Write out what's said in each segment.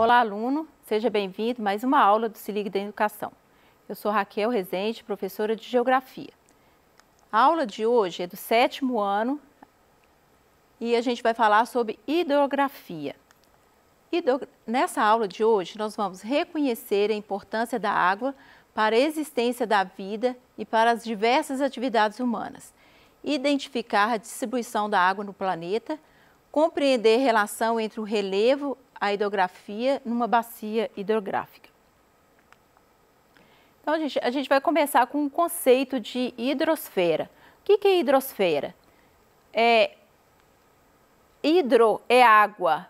Olá, aluno, seja bem-vindo a mais uma aula do Se Ligue da Educação. Eu sou Raquel Rezende, professora de Geografia. A aula de hoje é do 7º ano e a gente vai falar sobre hidrografia. Nessa aula de hoje, nós vamos reconhecer a importância da água para a existência da vida e para as diversas atividades humanas, identificar a distribuição da água no planeta, compreender a relação entre o relevo e a hidrografia numa bacia hidrográfica. Então, a gente vai começar com o conceito de hidrosfera. O que é hidrosfera? Hidro é água,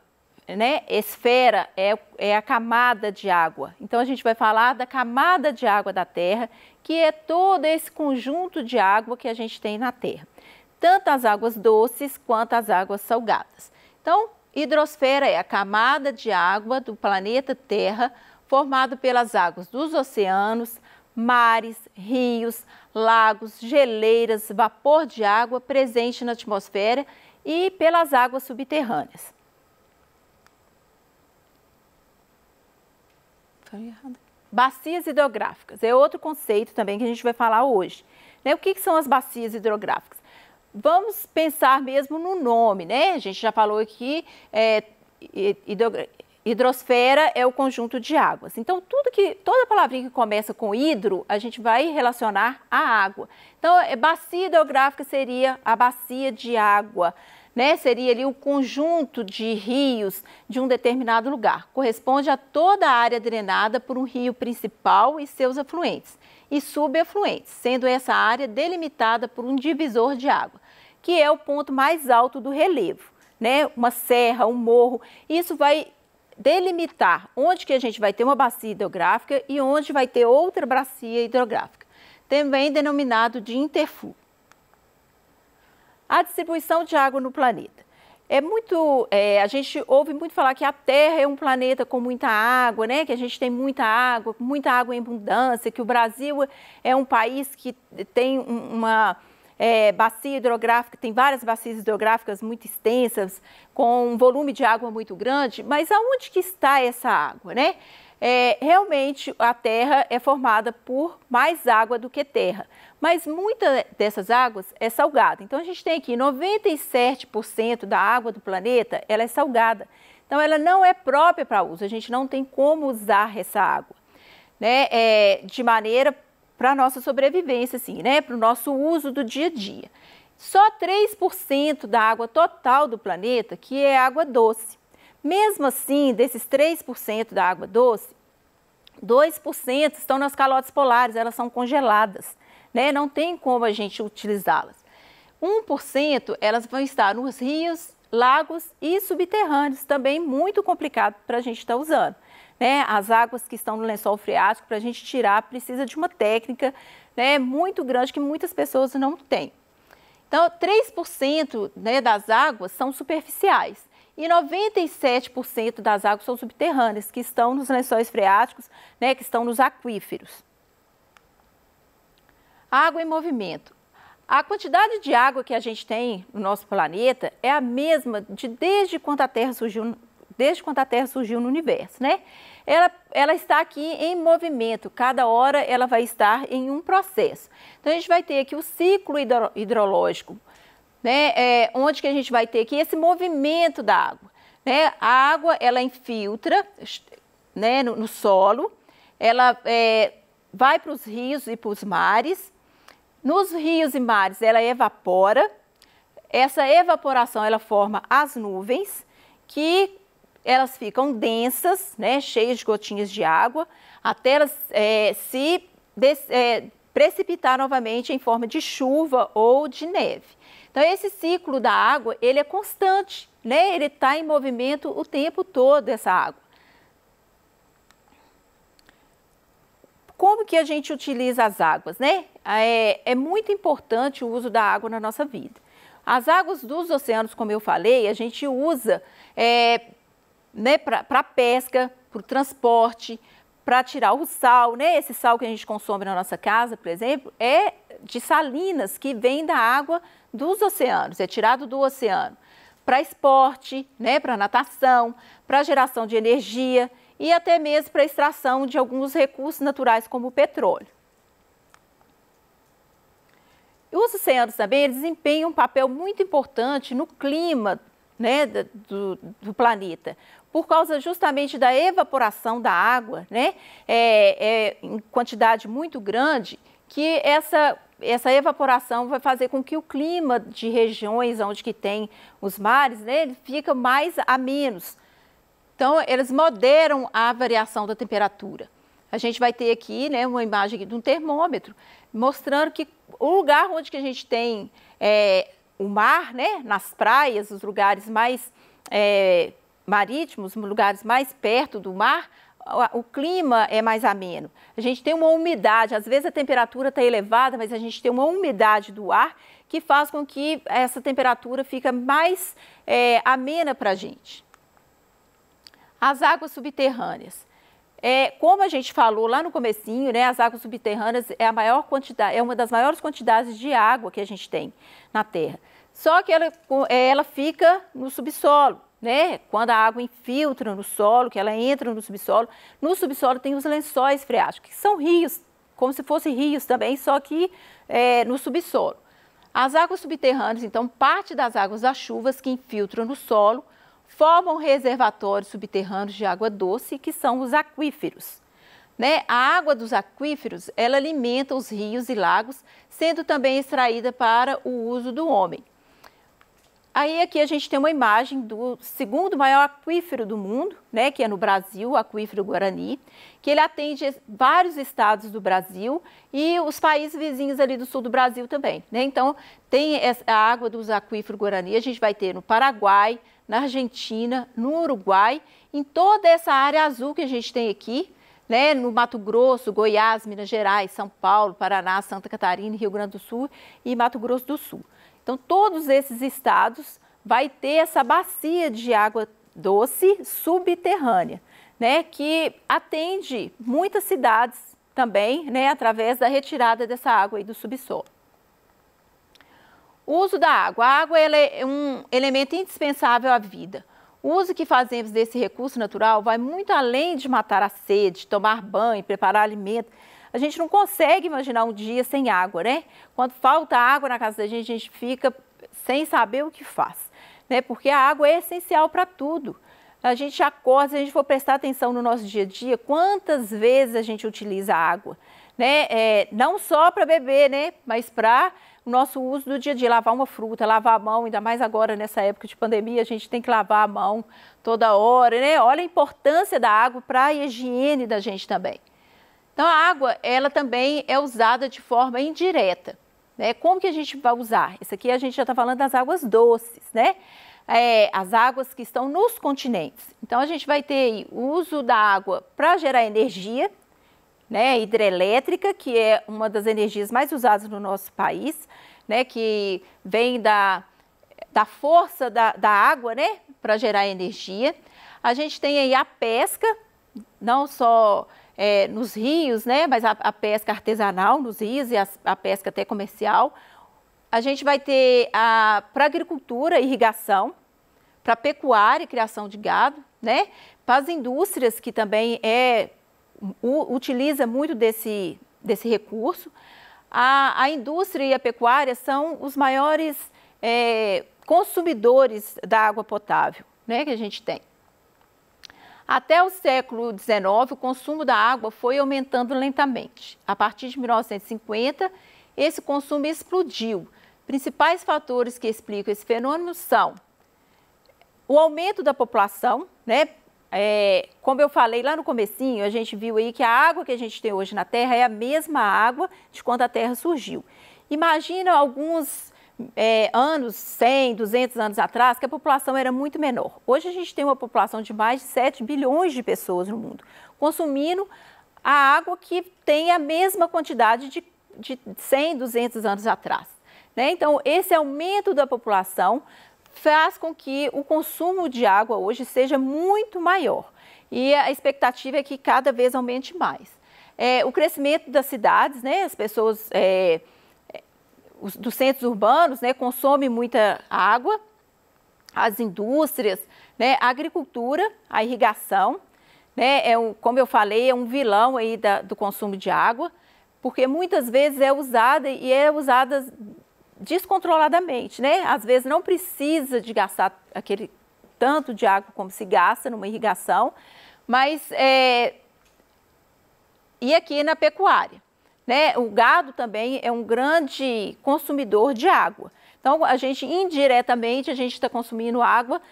né? Esfera é a camada de água. Então, a gente vai falar da camada de água da Terra, que é todo esse conjunto de água que a gente tem na Terra. Tanto as águas doces quanto as águas salgadas. Então, hidrosfera é a camada de água do planeta Terra, formado pelas águas dos oceanos, mares, rios, lagos, geleiras, vapor de água presente na atmosfera e pelas águas subterrâneas. Bacias hidrográficas é outro conceito também que a gente vai falar hoje. O que são as bacias hidrográficas? Vamos pensar mesmo no nome, né? A gente já falou aqui, hidrosfera é o conjunto de águas. Então, toda palavrinha que começa com hidro, a gente vai relacionar a água. Então, bacia hidrográfica seria a bacia de água, né? Seria ali o conjunto de rios de um determinado lugar. Corresponde a toda a área drenada por um rio principal e seus afluentes e subafluentes, sendo essa área delimitada por um divisor de água, que é o ponto mais alto do relevo, né? Uma serra, um morro. Isso vai delimitar onde que a gente vai ter uma bacia hidrográfica e onde vai ter outra bacia hidrográfica, também denominado de interfluo. A distribuição de água no planeta. A gente ouve muito falar que a Terra é um planeta com muita água, né? Que a gente tem muita água em abundância, que o Brasil é um país que tem uma bacia hidrográfica, tem várias bacias hidrográficas muito extensas, com um volume de água muito grande, mas aonde que está essa água, né? Realmente a Terra é formada por mais água do que terra, mas muita dessas águas é salgada. Então a gente tem aqui 97% da água do planeta, ela é salgada. Então ela não é própria para uso, a gente não tem como usar essa água, né? De maneira para a nossa sobrevivência, assim, né? Para o nosso uso do dia a dia. Só 3% da água total do planeta que é água doce. Mesmo assim, desses 3% da água doce, 2% estão nas calotas polares, elas são congeladas, né? Não tem como a gente utilizá-las. 1% elas vão estar nos rios, lagos e subterrâneos, também muito complicado para a gente estar usando, né? As águas que estão no lençol freático, para a gente tirar, precisa de uma técnica, né, muito grande que muitas pessoas não têm. Então, 3%, né, das águas são superficiais. E 97% das águas são subterrâneas, que estão nos lençóis freáticos, né, que estão nos aquíferos. Água em movimento. A quantidade de água que a gente tem no nosso planeta é a mesma desde quando a Terra surgiu no universo, né? Ela está aqui em movimento, cada hora ela vai estar em um processo. Então, a gente vai ter aqui o ciclo hidrológico, né? Onde que a gente vai ter aqui esse movimento da água, né? A água, ela infiltra, né, no solo, ela vai para os rios e para os mares. Nos rios e mares, ela evapora. Essa evaporação, ela forma as nuvens, que elas ficam densas, né, cheias de gotinhas de água, até elas precipitar novamente em forma de chuva ou de neve. Então, esse ciclo da água, ele é constante, né? Ele está em movimento o tempo todo, essa água. Como que a gente utiliza as águas, né? É muito importante o uso da água na nossa vida. As águas dos oceanos, como eu falei, a gente usa né, para pesca, para o transporte, para tirar o sal, né? Esse sal que a gente consome na nossa casa, por exemplo, é de salinas que vem da água dos oceanos, é tirado do oceano. Para esporte, né? Para natação, para geração de energia e até mesmo para a extração de alguns recursos naturais como o petróleo. E os oceanos também eles desempenham um papel muito importante no clima, né, do planeta, por causa justamente da evaporação da água, né, em quantidade muito grande, que essa evaporação vai fazer com que o clima de regiões onde que tem os mares, né, ele fica mais amenos. Então, eles moderam a variação da temperatura. A gente vai ter aqui, né, uma imagem de um termômetro, mostrando que o lugar onde que a gente tem o mar, né, nas praias, os lugares mais marítimos, os lugares mais perto do mar, o clima é mais ameno. A gente tem uma umidade, às vezes a temperatura está elevada, mas a gente tem uma umidade do ar que faz com que essa temperatura fique mais amena para a gente. As águas subterrâneas. Como a gente falou lá no comecinho, né, as águas subterrâneas é uma das maiores quantidades de água que a gente tem na Terra. Só que ela fica no subsolo, né? Quando a água infiltra no solo, que ela entra no subsolo tem os lençóis freáticos, que são rios, como se fossem rios também, só que no subsolo. As águas subterrâneas, então, parte das águas das chuvas que infiltram no solo, formam reservatórios subterrâneos de água doce, que são os aquíferos. Né? A água dos aquíferos, ela alimenta os rios e lagos, sendo também extraída para o uso do homem. Aí aqui a gente tem uma imagem do segundo maior aquífero do mundo, né, que é no Brasil, o aquífero Guarani, que ele atende vários estados do Brasil e os países vizinhos ali do sul do Brasil também. Né? Então, tem a água dos aquíferos Guarani, a gente vai ter no Paraguai, na Argentina, no Uruguai, em toda essa área azul que a gente tem aqui, né, no Mato Grosso, Goiás, Minas Gerais, São Paulo, Paraná, Santa Catarina, Rio Grande do Sul e Mato Grosso do Sul. Então, todos esses estados vai ter essa bacia de água doce subterrânea, né, que atende muitas cidades também, né, através da retirada dessa água aí do subsolo. O uso da água. A água ela é um elemento indispensável à vida. O uso que fazemos desse recurso natural vai muito além de matar a sede, tomar banho, preparar alimento. A gente não consegue imaginar um dia sem água, né? Quando falta água na casa da gente, a gente fica sem saber o que faz, né? Porque a água é essencial para tudo. A gente acorda, se a gente for prestar atenção no nosso dia a dia, quantas vezes a gente utiliza a água, né? Não só para beber, né? Mas para o nosso uso do dia a dia, lavar uma fruta, lavar a mão, ainda mais agora nessa época de pandemia, a gente tem que lavar a mão toda hora, né? Olha a importância da água para a higiene da gente também. Então, a água, ela também é usada de forma indireta, né? Como que a gente vai usar? Isso aqui a gente já está falando das águas doces, né? As águas que estão nos continentes. Então, a gente vai ter aí o uso da água para gerar energia, né? Hidrelétrica, que é uma das energias mais usadas no nosso país, né? Que vem da força da água, né? Para gerar energia. A gente tem aí a pesca, não só nos rios, né, mas a pesca artesanal nos rios e a pesca até comercial. A gente vai ter para agricultura, irrigação, para pecuária e criação de gado, né, para as indústrias que também utiliza muito desse recurso. A indústria e a pecuária são os maiores consumidores da água potável, né, que a gente tem. Até o século XIX, o consumo da água foi aumentando lentamente. A partir de 1950, esse consumo explodiu. Principais fatores que explicam esse fenômeno são o aumento da população, né? Como eu falei lá no comecinho, a gente viu aí que a água que a gente tem hoje na Terra é a mesma água de quando a Terra surgiu. Imagina alguns anos, 100, 200 anos atrás, que a população era muito menor. Hoje a gente tem uma população de mais de 7 bilhões de pessoas no mundo, consumindo a água que tem a mesma quantidade de 100, 200 anos atrás. Né? Então, esse aumento da população faz com que o consumo de água hoje seja muito maior. E a expectativa é que cada vez aumente mais. O crescimento das cidades, né? As pessoas dos centros urbanos, né, consomem muita água, as indústrias, né, a agricultura, a irrigação, né? Como eu falei, é um vilão aí do consumo de água, porque muitas vezes é usada descontroladamente, né? Às vezes não precisa de gastar aquele tanto de água como se gasta numa irrigação, mas e aqui na pecuária, né? O gado também é um grande consumidor de água. Então, a gente indiretamente, a gente está consumindo água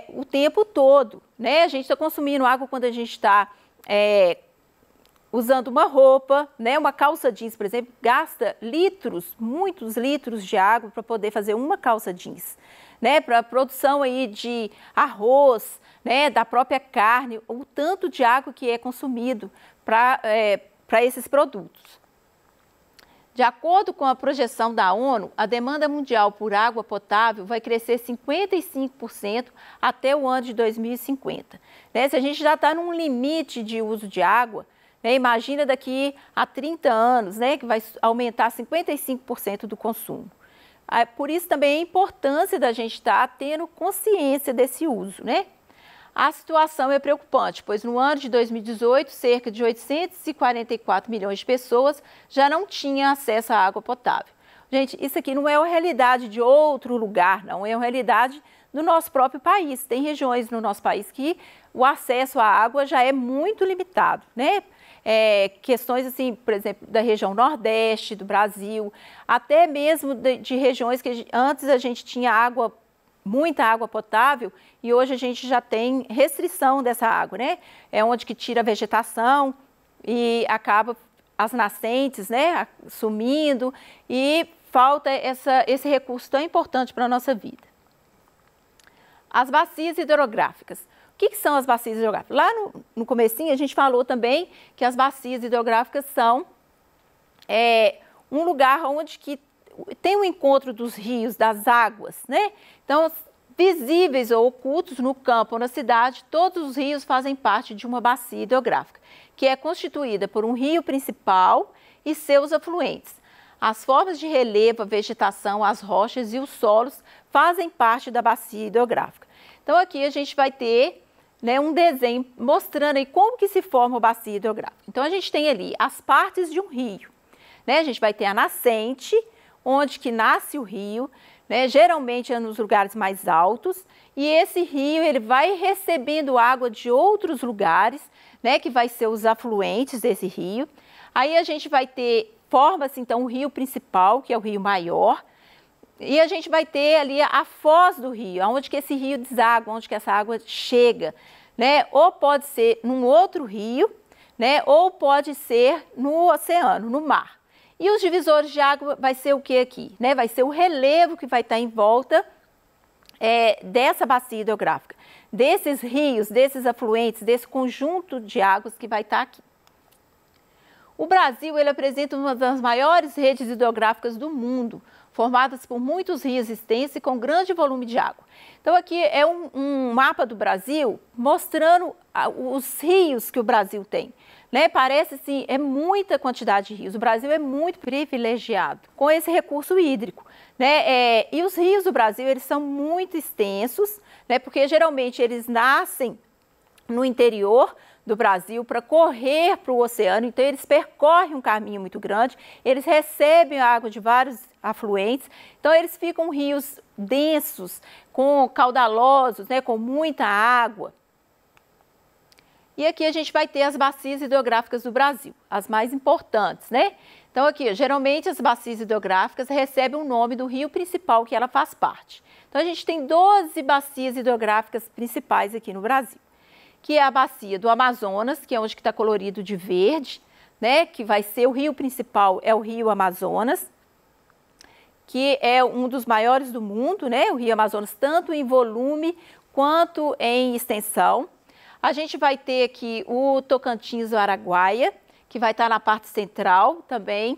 o tempo todo, né? A gente está consumindo água quando a gente está usando uma roupa, né? Uma calça jeans, por exemplo, gasta litros, muitos litros de água para poder fazer uma calça jeans, né? Para a produção aí de arroz, né? Da própria carne, o tanto de água que é consumido para esses produtos. De acordo com a projeção da ONU, a demanda mundial por água potável vai crescer 55% até o ano de 2050. Né? Se a gente já está num limite de uso de água, né? Imagina daqui a 30 anos, né? Que vai aumentar 55% do consumo. Por isso também a importância da gente estar tendo consciência desse uso, né? A situação é preocupante, pois no ano de 2018, cerca de 844 milhões de pessoas já não tinham acesso à água potável. Gente, isso aqui não é uma realidade de outro lugar, não, é uma realidade do nosso próprio país. Tem regiões no nosso país que o acesso à água já é muito limitado, né? Questões assim, por exemplo, da região Nordeste do Brasil, até mesmo de regiões que antes a gente tinha muita água potável e hoje a gente já tem restrição dessa água, né? É onde que tira a vegetação e acaba as nascentes, né, sumindo e falta esse recurso tão importante para a nossa vida. As bacias hidrográficas. O que são as bacias hidrográficas? Lá no comecinho a gente falou também que as bacias hidrográficas são um lugar onde que tem um encontro dos rios, das águas, né? Então, visíveis ou ocultos no campo ou na cidade, todos os rios fazem parte de uma bacia hidrográfica, que é constituída por um rio principal e seus afluentes. As formas de relevo, a vegetação, as rochas e os solos fazem parte da bacia hidrográfica. Então, aqui a gente vai ter, né, um desenho mostrando aí como que se forma a bacia hidrográfica. Então, a gente tem ali as partes de um rio, né? A gente vai ter a nascente, onde que nasce o rio, né? Geralmente é nos lugares mais altos, e esse rio ele vai recebendo água de outros lugares, né? Que vai ser os afluentes desse rio. Aí a gente vai ter, forma-se então o rio principal, que é o rio maior, e a gente vai ter ali a foz do rio, onde que esse rio deságua, onde que essa água chega, né? Ou pode ser num outro rio, né? Ou pode ser no oceano, no mar. E os divisores de água vai ser o que aqui? Né? Vai ser o relevo que vai estar em volta dessa bacia hidrográfica, desses rios, desses afluentes, desse conjunto de águas que vai estar aqui. O Brasil ele apresenta uma das maiores redes hidrográficas do mundo, formadas por muitos rios extensos e com grande volume de água. Então aqui é um mapa do Brasil mostrando os rios que o Brasil tem. Né? Parece assim, é muita quantidade de rios. O Brasil é muito privilegiado com esse recurso hídrico, né? E os rios do Brasil eles são muito extensos, né? Porque geralmente eles nascem no interior do Brasil para correr para o oceano, então eles percorrem um caminho muito grande, eles recebem água de vários afluentes, então eles ficam rios densos, caudalosos, né? Com muita água. E aqui a gente vai ter as bacias hidrográficas do Brasil, as mais importantes, né? Então aqui, geralmente as bacias hidrográficas recebem o nome do rio principal que ela faz parte. Então a gente tem 12 bacias hidrográficas principais aqui no Brasil, que é a bacia do Amazonas, que é onde está colorido de verde, né? Que vai ser o rio principal, é o rio Amazonas, que é um dos maiores do mundo, né? O rio Amazonas, tanto em volume quanto em extensão. A gente vai ter aqui o Tocantins do Araguaia, que vai estar na parte central também.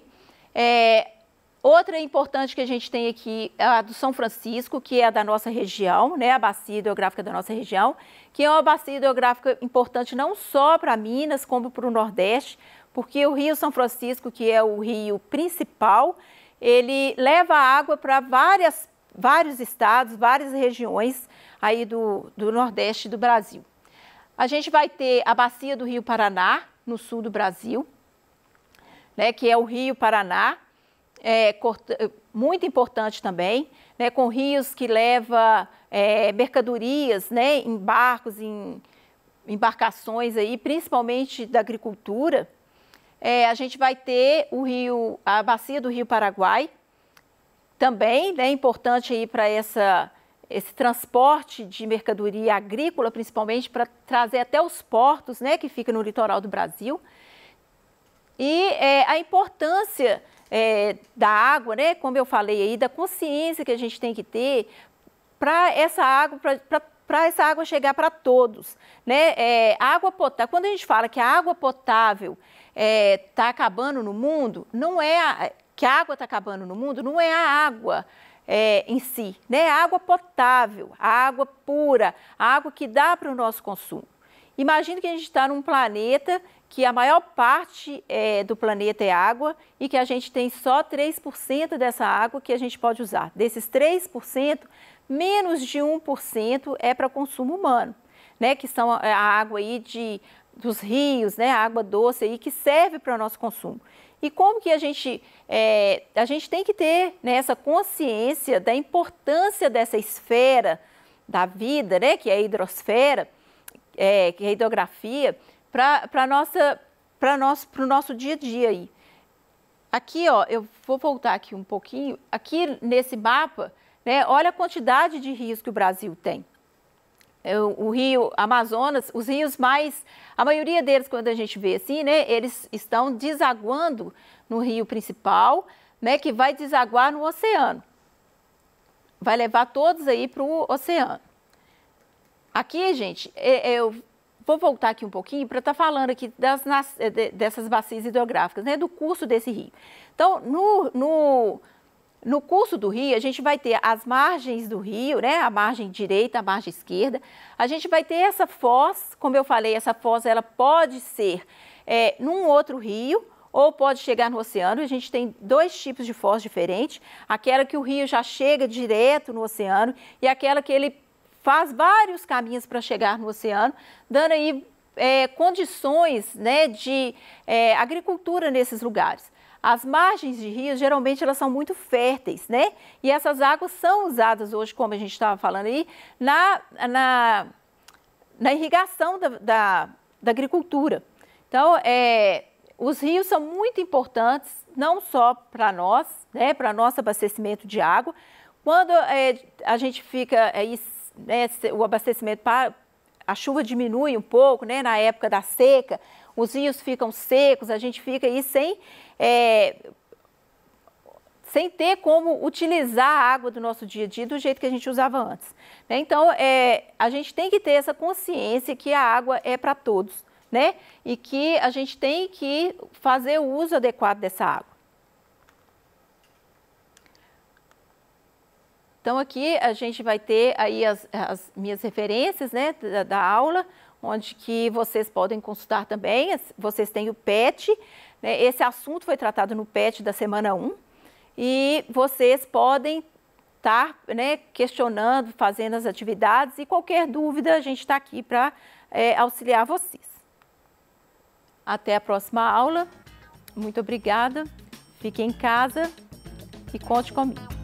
Outra importante que a gente tem aqui é a do São Francisco, que é da nossa região, né? A bacia hidrográfica da nossa região, que é uma bacia hidrográfica importante não só para Minas, como para o Nordeste, porque o Rio São Francisco, que é o rio principal, ele leva água para vários estados, várias regiões aí do Nordeste do Brasil. A gente vai ter a bacia do Rio Paraná, no sul do Brasil, né, que é o Rio Paraná, muito importante também, né, com rios que levam mercadorias, né, em barcos, em embarcações, aí, principalmente da agricultura. A gente vai ter a bacia do Rio Paraguai, também, né, importante para esse transporte de mercadoria agrícola, principalmente para trazer até os portos, né, que ficam no litoral do Brasil. E a importância da água, né, como eu falei aí, da consciência que a gente tem que ter para essa água, para essa água chegar para todos, né? Água potável. Quando a gente fala que a água potável está acabando no mundo, não é que a água está acabando no mundo, não é a água em si, né? A água potável, a água pura, a água que dá para o nosso consumo. Imagina que a gente está num planeta que a maior parte do planeta é água e que a gente tem só 3% dessa água que a gente pode usar. Desses 3%, menos de 1% é para consumo humano, né? Que são a água aí dos rios, né? A água doce aí que serve para o nosso consumo. E como que a gente tem que ter, né, essa consciência da importância dessa esfera da vida, né? Que é a hidrosfera, que é a hidrografia, para o nosso dia a dia aí. Aqui, ó, eu vou voltar aqui um pouquinho. Aqui nesse mapa, né, olha a quantidade de rios que o Brasil tem. O rio Amazonas, os rios a maioria deles, quando a gente vê assim, né, eles estão desaguando no rio principal, né, que vai desaguar no oceano. Vai levar todos aí para o oceano. Aqui, gente, eu vou voltar aqui um pouquinho para estar falando aqui dessas bacias hidrográficas, né, do curso desse rio. Então, no curso do rio, a gente vai ter as margens do rio, né, a margem direita, a margem esquerda. A gente vai ter essa foz, como eu falei, essa foz ela pode ser num outro rio ou pode chegar no oceano. A gente tem dois tipos de foz diferentes, aquela que o rio já chega direto no oceano e aquela que ele faz vários caminhos para chegar no oceano, dando aí condições, né, de agricultura nesses lugares. As margens de rios, geralmente, elas são muito férteis, né? E essas águas são usadas hoje, como a gente estava falando aí, na irrigação da agricultura. Então, os rios são muito importantes, não só para nós, né, para nosso abastecimento de água. Quando a gente fica aí, né, o abastecimento a chuva diminui um pouco, né, na época da seca, os rios ficam secos, a gente fica aí sem ter como utilizar a água do nosso dia a dia do jeito que a gente usava antes, né? Então, a gente tem que ter essa consciência que a água é para todos, né? E que a gente tem que fazer o uso adequado dessa água. Então, aqui a gente vai ter aí as minhas referências, né, da aula, onde que vocês podem consultar também. Vocês têm o PET, né, esse assunto foi tratado no PET da semana 1, e vocês podem estar, né, questionando, fazendo as atividades, e qualquer dúvida a gente está aqui para auxiliar vocês. Até a próxima aula. Muito obrigada. Fique em casa e conte comigo.